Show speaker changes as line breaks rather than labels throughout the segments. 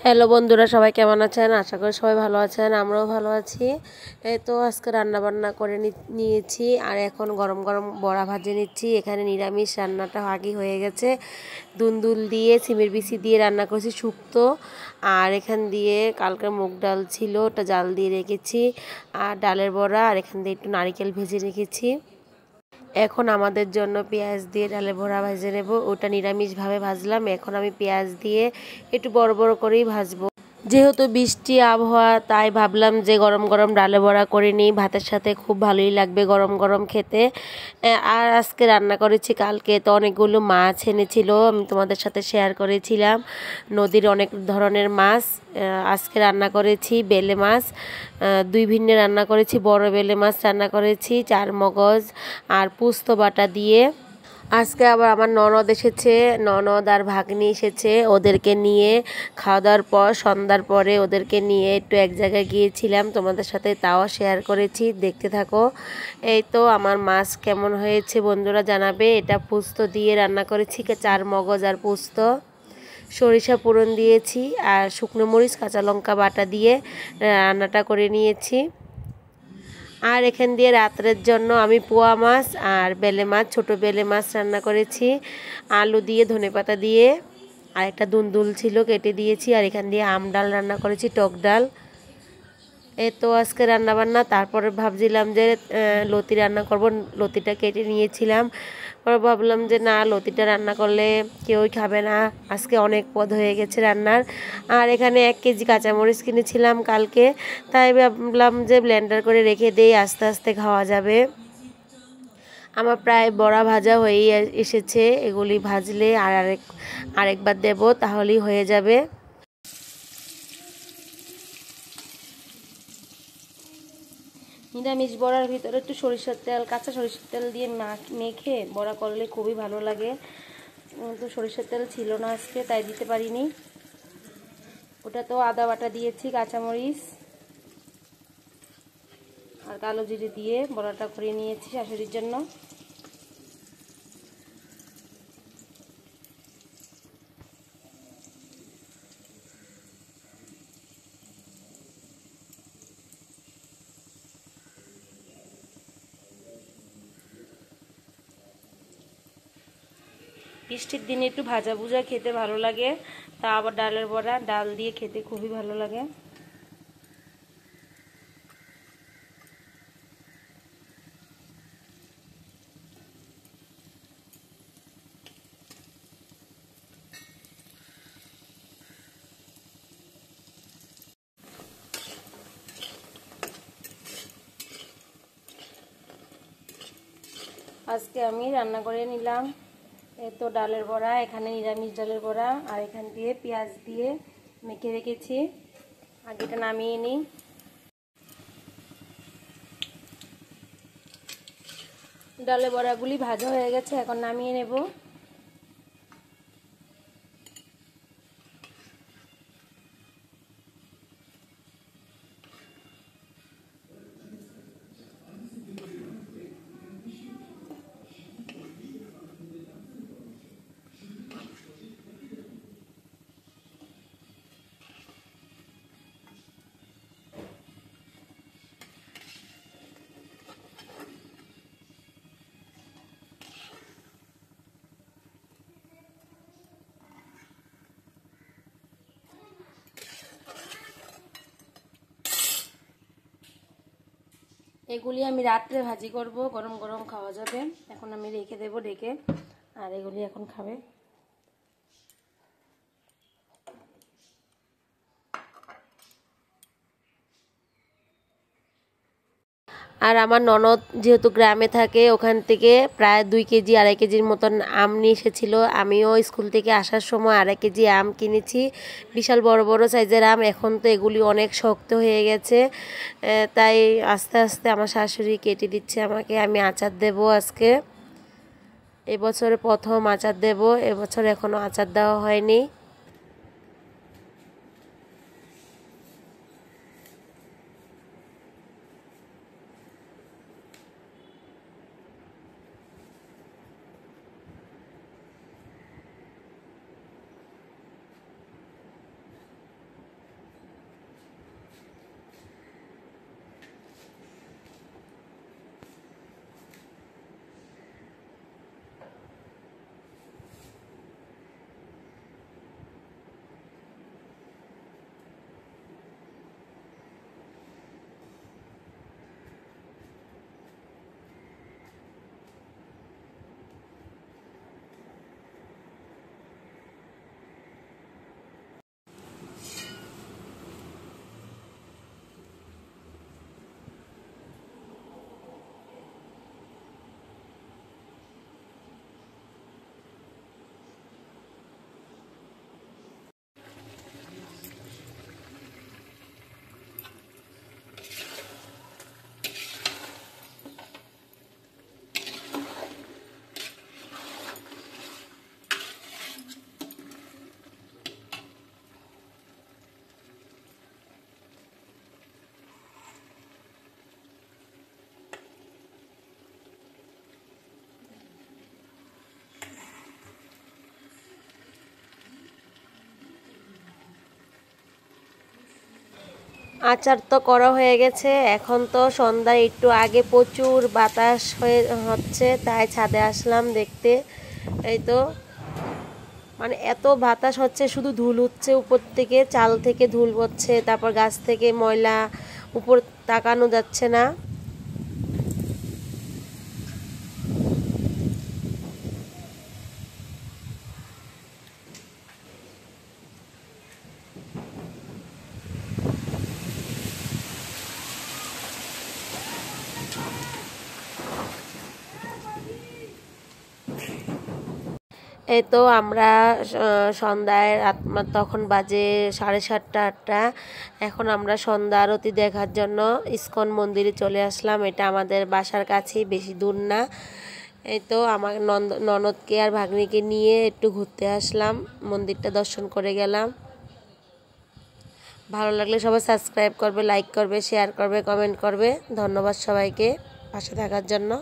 Hello বন্ধুরা, সবাই কেমন আছেন? আশা করি সবাই ভালো আছেন, আমরাও ভালো আছি। এই তো আজকে রান্না বান্না করে নিয়েছি আর এখন গরম গরম বড়া ভাজে নিচ্ছি। এখানে নিরামিষ রান্নাটা আগেই হয়ে গেছে। দুন্দুল দিয়ে সিমের বিচি দিয়ে রান্না করেছি শুক্তো, আর এখান দিয়ে কালকে মুগ ডাল ছিল, ওটা জাল দিয়ে রেখেছি, আর ডালের বড়া, আর এখান দিয়ে একটু নারিকেল ভেজে রেখেছি। এখন আমাদের জন্য পেঁয়াজ দিয়ে ডালে বড়া ভেজে নেব। ওটা নিরামিষভাবে ভাজলাম, এখন আমি পেঁয়াজ দিয়ে একটু বড় বড় করেই ভাজবো। যেহেতু বৃষ্টি আবহাওয়া, তাই ভাবলাম যে গরম গরম ডালে বড়া করে নিই, ভাতের সাথে খুব ভালোই লাগবে গরম গরম খেতে। আর আজকে রান্না করেছি, কালকে তো অনেকগুলো মাছ এনেছিল, আমি তোমাদের সাথে শেয়ার করেছিলাম নদীর অনেক ধরনের মাছ। আজকে রান্না করেছি বেলে মাছ, দুই ভিন্ন রান্না করেছি। বড় বেলে মাছ রান্না করেছি চার মগজ আর পোস্ত বাটা দিয়ে। আজকে আবার আমার ননদ এসেছে, ননদ আর ভাগ্নি এসেছে, ওদেরকে নিয়ে খাওয়া দাওয়ার পর সন্ধ্যার পরে ওদেরকে নিয়ে একটু এক জায়গায় গিয়েছিলাম, তোমাদের সাথে তাও শেয়ার করেছি, দেখতে থাকো। এই তো আমার মাছ কেমন হয়েছে বন্ধুরা জানাবে। এটা পোস্ত দিয়ে রান্না করেছি, চার মগজ আর পোস্ত, সরিষা ফোড়ন দিয়েছি আর শুকনো মরিচ কাঁচা লঙ্কা বাটা দিয়ে রান্নাটা করে নিয়েছি। আর এখান দিয়ে রাত্রের জন্য আমি পোয়া মাছ আর বেলে মাছ, ছোট বেলে মাছ রান্না করেছি আলু দিয়ে, ধনেপাতা দিয়ে, আর একটা দুন্দুল ছিল কেটে দিয়েছি, আর এখান দিয়ে আম ডাল রান্না করেছি, টক ডাল। এই তো আজকে রান্না বান্না। তারপরে ভাবছিলাম যে লতি রান্না করব, লতিটা কেটে নিয়েছিলাম। পরে ভাবলাম যে না, লতিটা রান্না করলে কেউই খাবে না, আজকে অনেক পদ হয়ে গেছে রান্নার। আর এখানে 1 কেজি কাঁচামরিচ কিনেছিলাম কালকে, তাই ভাবলাম যে ব্লেন্ডার করে রেখে দেই, আস্তে আস্তে খাওয়া যাবে। আমার প্রায় বড়া ভাজা হয়েই এসেছে, এগুলি ভাজলে আরেকবার দেব, তাহলেই হয়ে যাবে। নিরামিষ বড়ার ভিতরে একটু সরিষার তেল, কাঁচা সরিষার তেল দিয়ে মেখে বড়া করলে খুবই ভালো লাগে। তো সরিষার তেল ছিল না আজকে, তাই দিতে পারিনি। ওটা তো আদা বাটা দিয়েছি, কাঁচামরিচ আর কালো জিরে দিয়ে বড়াটা করে নিয়েছি শাশুড়ির জন্য। বৃষ্টির দিনে একটু ভাজা ভুজা খেতে ভালো লাগে, তা আবার ডালের বড়া ডাল দিয়ে খেতে খুবই ভালো লাগে। আজকে আমি রান্না করে নিলাম এই তো ডালের বড়া, এখানে নিরামিষ ডালের বড়া, আর এখান দিয়ে পেঁয়াজ দিয়ে মেখে রেখেছি। আগে এটা নামিয়ে নিই। ডালের বড়াগুলি ভাজা হয়ে গেছে, এখন নামিয়ে নেব। এগুলি আমি রাত্রে ভাজি করব, গরম গরম খাওয়া যাবে। এখন আমি রেখে দেব ঢেকে, আর এগুলি এখন খাবে। আর আমার ননদ যেহেতু গ্রামে থাকে, ওখান থেকে প্রায় 2 কেজি 2.5 কেজির মতন আম নিয়ে এসেছিল। আমিও স্কুল থেকে আসার সময় 2.5 কেজি আম কিনেছি, বিশাল বড় বড় সাইজের আম। এখন তো এগুলি অনেক শক্ত হয়ে গেছে, তাই আস্তে আস্তে আমার শাশুড়ি কেটে দিচ্ছে আমাকে, আমি আচার দেব আজকে। এবছরে প্রথম আচার দেব, এবছর এখনও আচার দেওয়া হয়নি। আচার তো করা হয়ে গেছে, এখন তো সন্ধ্যায় একটু আগে প্রচুর বাতাস হচ্ছে, তাই ছাদে আসলাম দেখতে। এই তো মানে এত বাতাস হচ্ছে, শুধু ধুল উঠছে উপর থেকে, চাল থেকে ধুল পড়ছে, তারপর গাছ থেকে ময়লা, উপর তাকানো যাচ্ছে না। এই তো আমরা সন্ধ্যায় তখন বাজে 7:30-8টা। এখন আমরা সন্ধ্যা আরতি দেখার জন্য ইসকন মন্দিরে চলে আসলাম। এটা আমাদের বাসার কাছেই, বেশি দূর না। এই তো আমার ননদকে আর ভাগ্নিকে নিয়ে একটু ঘুরতে আসলাম, মন্দিরটা দর্শন করে গেলাম। ভালো লাগলে সবাই সাবস্ক্রাইব করবে, লাইক করবে, শেয়ার করবে, কমেন্ট করবে। ধন্যবাদ সবাইকে পাশে থাকার জন্য।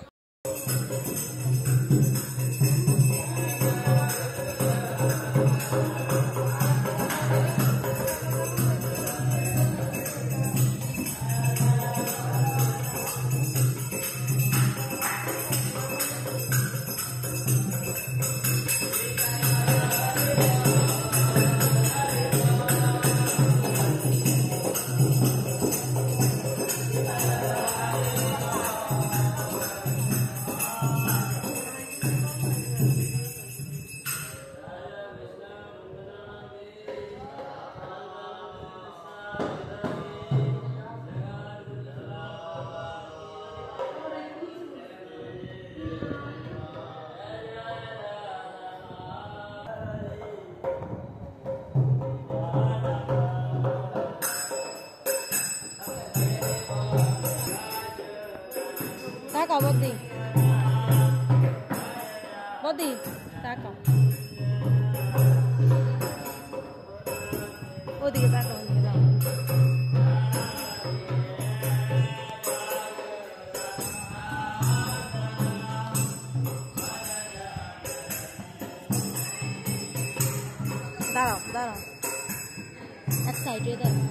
তাকাও বদি, বদি তাকাও, ওদিকে তাকাও, ওদিকে যাও। দাঁড়াও দাঁড়াও, এক সাইডে দাঁড়াও।